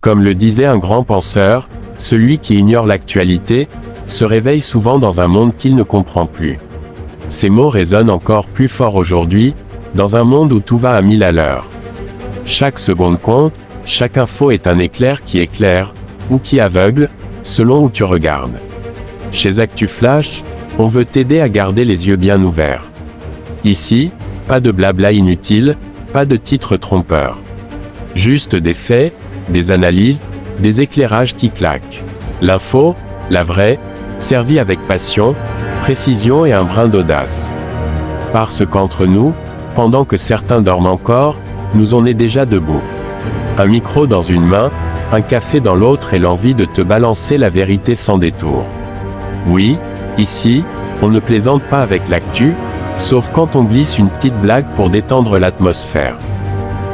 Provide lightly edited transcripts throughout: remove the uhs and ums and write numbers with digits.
Comme le disait un grand penseur, celui qui ignore l'actualité, se réveille souvent dans un monde qu'il ne comprend plus. Ces mots résonnent encore plus fort aujourd'hui, dans un monde où tout va à 1000 à l'heure. Chaque seconde compte, chaque info est un éclair qui éclaire, ou qui aveugle, selon où tu regardes. Chez ActuFlash, on veut t'aider à garder les yeux bien ouverts. Ici, pas de blabla inutile, pas de titres trompeurs. Juste des faits, des analyses, des éclairages qui claquent. L'info, la vraie, servie avec passion, précision et un brin d'audace. Parce qu'entre nous, pendant que certains dorment encore, nous on est déjà debout. Un micro dans une main, un café dans l'autre et l'envie de te balancer la vérité sans détour. Oui, ici, on ne plaisante pas avec l'actu, sauf quand on glisse une petite blague pour détendre l'atmosphère.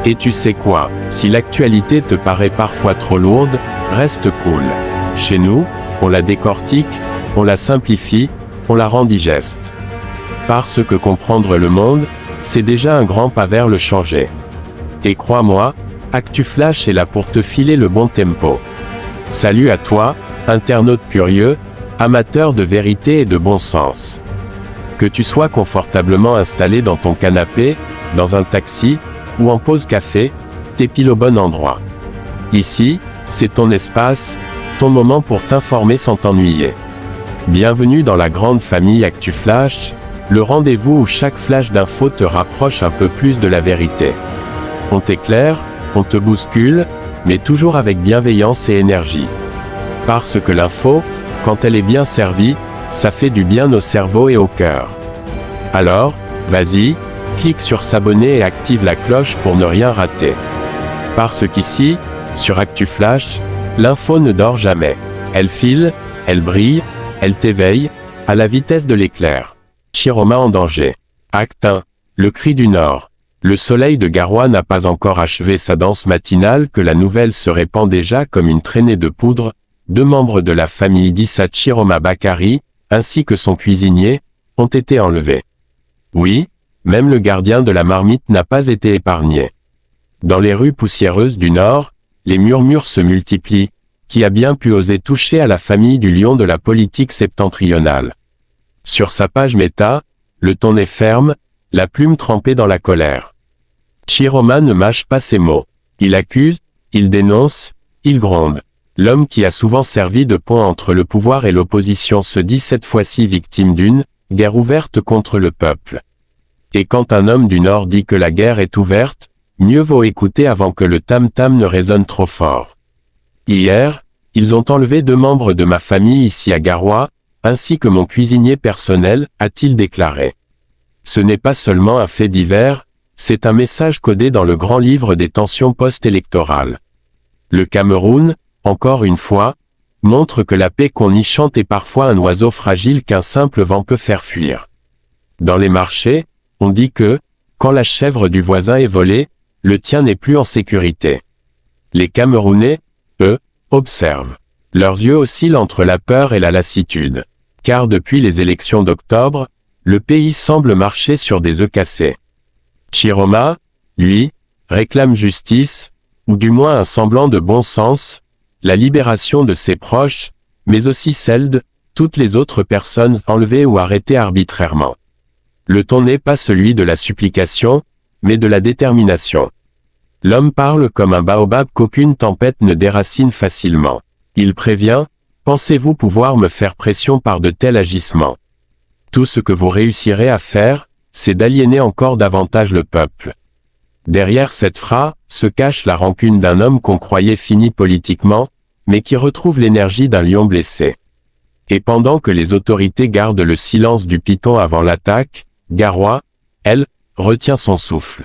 Et tu sais quoi, si l'actualité te paraît parfois trop lourde, reste cool. Chez nous, on la décortique, on la simplifie, on la rend digeste. Parce que comprendre le monde, c'est déjà un grand pas vers le changer. Et crois-moi, ActuFlash est là pour te filer le bon tempo. Salut à toi, internaute curieux, amateur de vérité et de bon sens. Que tu sois confortablement installé dans ton canapé, dans un taxi, ou en pause café, t'es pile au bon endroit. Ici, c'est ton espace, ton moment pour t'informer sans t'ennuyer. Bienvenue dans la grande famille ActuFlash, le rendez-vous où chaque flash d'info te rapproche un peu plus de la vérité. On t'éclaire, on te bouscule, mais toujours avec bienveillance et énergie. Parce que l'info, quand elle est bien servie, ça fait du bien au cerveau et au cœur. Alors, vas-y, clique sur s'abonner et active la cloche pour ne rien rater. Parce qu'ici, sur ActuFlash, l'info ne dort jamais. Elle file, elle brille, elle t'éveille, à la vitesse de l'éclair. Chiroma en danger. Acte 1. Le cri du Nord. Le soleil de Garoua n'a pas encore achevé sa danse matinale que la nouvelle se répand déjà comme une traînée de poudre. 2 membres de la famille d'Issa Chiroma Bakari, ainsi que son cuisinier, ont été enlevés. Oui, même le gardien de la marmite n'a pas été épargné. Dans les rues poussiéreuses du Nord, les murmures se multiplient. Qui a bien pu oser toucher à la famille du lion de la politique septentrionale? Sur sa page méta, le ton est ferme, la plume trempée dans la colère. Chiroma ne mâche pas ses mots. Il accuse, il dénonce, il gronde. L'homme qui a souvent servi de pont entre le pouvoir et l'opposition se dit cette fois-ci victime d'une guerre ouverte contre le peuple. Et quand un homme du Nord dit que la guerre est ouverte, mieux vaut écouter avant que le tam-tam ne résonne trop fort. Hier, ils ont enlevé 2 membres de ma famille ici à Garoua, ainsi que mon cuisinier personnel, a-t-il déclaré. Ce n'est pas seulement un fait divers, c'est un message codé dans le grand livre des tensions post-électorales. Le Cameroun, encore une fois, montre que la paix qu'on y chante est parfois un oiseau fragile qu'un simple vent peut faire fuir. Dans les marchés, on dit que, quand la chèvre du voisin est volée, le tien n'est plus en sécurité. Les Camerounais, eux, observent. Leurs yeux oscillent entre la peur et la lassitude. Car depuis les élections d'octobre, le pays semble marcher sur des œufs cassés. Chiroma, lui, réclame justice, ou du moins un semblant de bon sens, la libération de ses proches, mais aussi celle de toutes les autres personnes enlevées ou arrêtées arbitrairement. Le ton n'est pas celui de la supplication, mais de la détermination. L'homme parle comme un baobab qu'aucune tempête ne déracine facilement. Il prévient, pensez-vous pouvoir me faire pression par de tels agissements? Tout ce que vous réussirez à faire, c'est d'aliéner encore davantage le peuple. Derrière cette phrase, se cache la rancune d'un homme qu'on croyait fini politiquement, mais qui retrouve l'énergie d'un lion blessé. Et pendant que les autorités gardent le silence du python avant l'attaque, Garoua, elle, retient son souffle.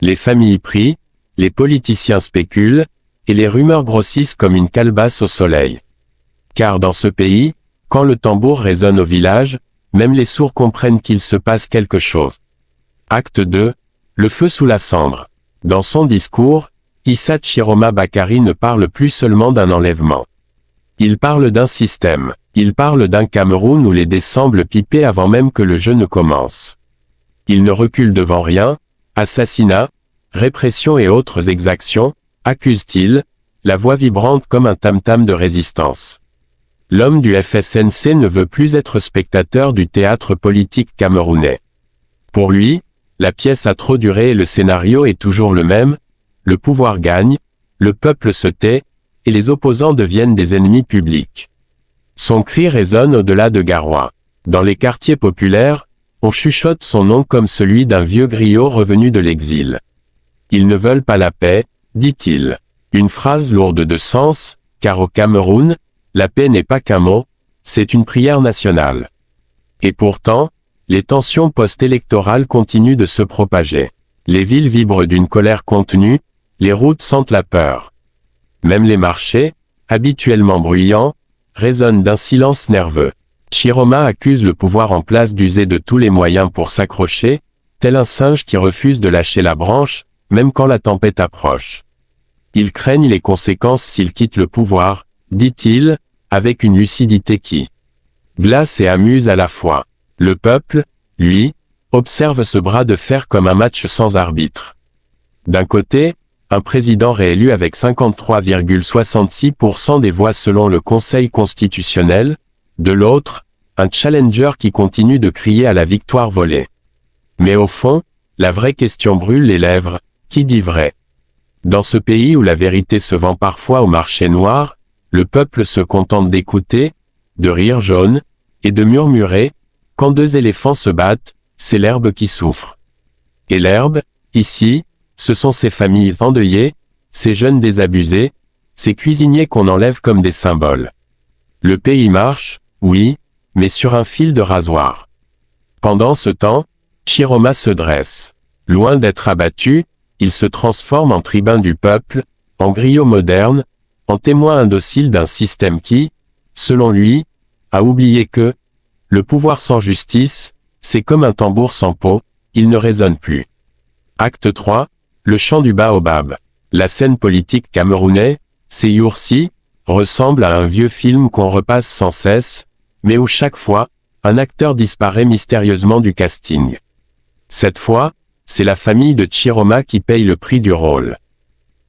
Les familles prient, les politiciens spéculent, et les rumeurs grossissent comme une calebasse au soleil. Car dans ce pays, quand le tambour résonne au village, même les sourds comprennent qu'il se passe quelque chose. Acte 2, le feu sous la cendre. Dans son discours, Issa Chiroma Bakari ne parle plus seulement d'un enlèvement. Il parle d'un système. Il parle d'un Cameroun où les dés semblent piper avant même que le jeu ne commence. Il ne recule devant rien, assassinat, répression et autres exactions, accuse-t-il, la voix vibrante comme un tam-tam de résistance. L'homme du FSNC ne veut plus être spectateur du théâtre politique camerounais. Pour lui, la pièce a trop duré et le scénario est toujours le même, le pouvoir gagne, le peuple se tait, et les opposants deviennent des ennemis publics. Son cri résonne au-delà de Garoua. Dans les quartiers populaires, on chuchote son nom comme celui d'un vieux griot revenu de l'exil. Ils ne veulent pas la paix, dit-il. Une phrase lourde de sens, car au Cameroun, la paix n'est pas qu'un mot, c'est une prière nationale. Et pourtant, les tensions post-électorales continuent de se propager. Les villes vibrent d'une colère contenue, les routes sentent la peur. Même les marchés, habituellement bruyants, résonnent d'un silence nerveux. Chiroma accuse le pouvoir en place d'user de tous les moyens pour s'accrocher, tel un singe qui refuse de lâcher la branche, même quand la tempête approche. Ils craignent les conséquences s'ils quittent le pouvoir, dit-il, avec une lucidité qui glace et amuse à la fois. Le peuple, lui, observe ce bras de fer comme un match sans arbitre. D'un côté, un président réélu avec 53,66% des voix selon le Conseil constitutionnel, de l'autre, un challenger qui continue de crier à la victoire volée. Mais au fond, la vraie question brûle les lèvres, qui dit vrai? Dans ce pays où la vérité se vend parfois au marché noir, le peuple se contente d'écouter, de rire jaune, et de murmurer, quand deux éléphants se battent, c'est l'herbe qui souffre. Et l'herbe, ici, ce sont ces familles endeuillées, ces jeunes désabusés, ces cuisiniers qu'on enlève comme des symboles. Le pays marche, oui, mais sur un fil de rasoir. Pendant ce temps, Chiroma se dresse. Loin d'être abattu, il se transforme en tribun du peuple, en griot moderne, en témoin indocile d'un système qui, selon lui, a oublié que le pouvoir sans justice, c'est comme un tambour sans peau, il ne résonne plus. Acte 3, le chant du baobab. La scène politique camerounaise, ces jours-ci, ressemble à un vieux film qu'on repasse sans cesse, mais où chaque fois, un acteur disparaît mystérieusement du casting. Cette fois, c'est la famille de Chiroma qui paye le prix du rôle.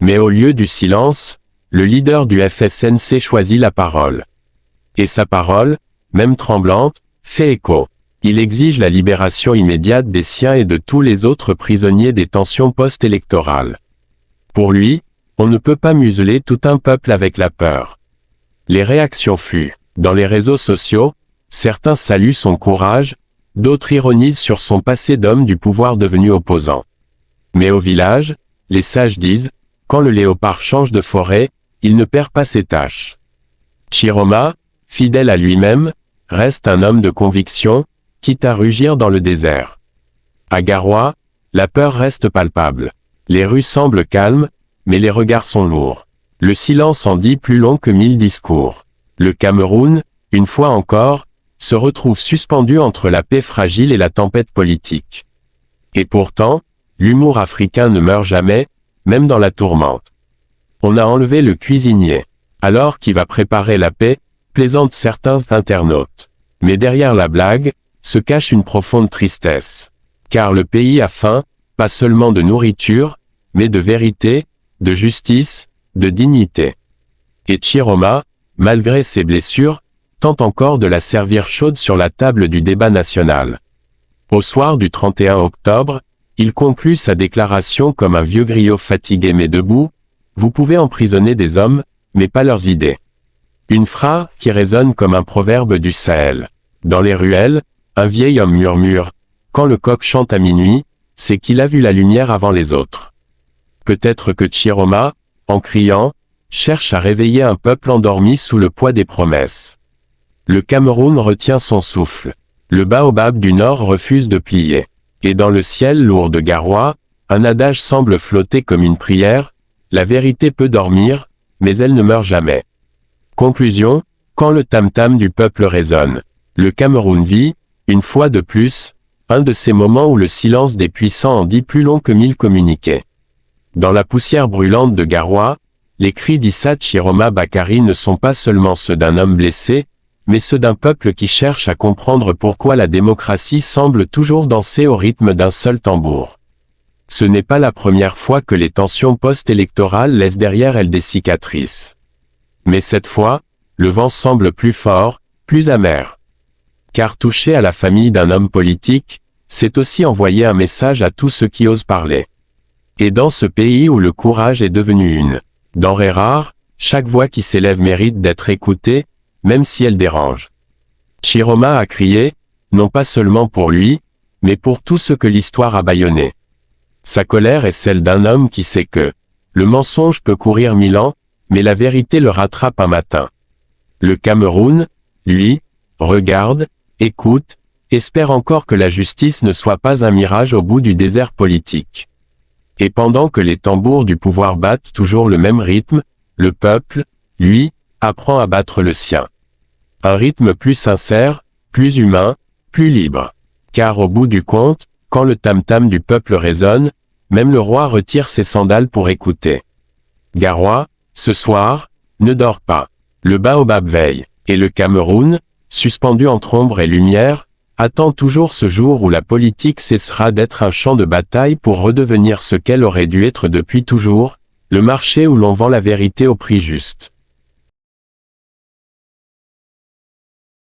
Mais au lieu du silence, le leader du FSNC choisit la parole. Et sa parole, même tremblante, fait écho. Il exige la libération immédiate des siens et de tous les autres prisonniers des tensions post-électorales. Pour lui, on ne peut pas museler tout un peuple avec la peur. Les réactions fuient. Dans les réseaux sociaux, certains saluent son courage, d'autres ironisent sur son passé d'homme du pouvoir devenu opposant. Mais au village, les sages disent, quand le léopard change de forêt, il ne perd pas ses taches. Chiroma, fidèle à lui-même, reste un homme de conviction, quitte à rugir dans le désert. À Garoua, la peur reste palpable. Les rues semblent calmes, mais les regards sont lourds. Le silence en dit plus long que 1000 discours. Le Cameroun, une fois encore, se retrouve suspendu entre la paix fragile et la tempête politique. Et pourtant, l'humour africain ne meurt jamais, même dans la tourmente. On a enlevé le cuisinier. Alors qui va préparer la paix, plaisantent certains internautes. Mais derrière la blague, se cache une profonde tristesse. Car le pays a faim, pas seulement de nourriture, mais de vérité, de justice, de dignité. Et Chiroma, malgré ses blessures, tente encore de la servir chaude sur la table du débat national. Au soir du 31 octobre, il conclut sa déclaration comme un vieux griot fatigué mais debout, « Vous pouvez emprisonner des hommes, mais pas leurs idées. » Une phrase qui résonne comme un proverbe du Sahel. Dans les ruelles, un vieil homme murmure, « Quand le coq chante à minuit, c'est qu'il a vu la lumière avant les autres. » Peut-être que Chiroma, en criant, cherche à réveiller un peuple endormi sous le poids des promesses. Le Cameroun retient son souffle. Le baobab du Nord refuse de plier. Et dans le ciel lourd de Garoua, un adage semble flotter comme une prière, la vérité peut dormir, mais elle ne meurt jamais. Conclusion, quand le tam-tam du peuple résonne, le Cameroun vit, une fois de plus, un de ces moments où le silence des puissants en dit plus long que 1000 communiqués. Dans la poussière brûlante de Garoua, les cris d'Issa Chiroma Bakary ne sont pas seulement ceux d'un homme blessé, mais ceux d'un peuple qui cherche à comprendre pourquoi la démocratie semble toujours danser au rythme d'un seul tambour. Ce n'est pas la première fois que les tensions post-électorales laissent derrière elles des cicatrices. Mais cette fois, le vent semble plus fort, plus amer. Car toucher à la famille d'un homme politique, c'est aussi envoyer un message à tous ceux qui osent parler. Et dans ce pays où le courage est devenu une denrée rare, chaque voix qui s'élève mérite d'être écoutée, même si elle dérange. Chiroma a crié, non pas seulement pour lui, mais pour tous ceux que l'histoire a bâillonnés. Sa colère est celle d'un homme qui sait que le mensonge peut courir 1000 ans, mais la vérité le rattrape un matin. Le Cameroun, lui, regarde, écoute, espère encore que la justice ne soit pas un mirage au bout du désert politique. Et pendant que les tambours du pouvoir battent toujours le même rythme, le peuple, lui, apprend à battre le sien. Un rythme plus sincère, plus humain, plus libre. Car au bout du compte, quand le tam-tam du peuple résonne, même le roi retire ses sandales pour écouter. Garoua, ce soir, ne dors pas. Le baobab veille, et le Cameroun, suspendu entre ombre et lumière, attend toujours ce jour où la politique cessera d'être un champ de bataille pour redevenir ce qu'elle aurait dû être depuis toujours, le marché où l'on vend la vérité au prix juste.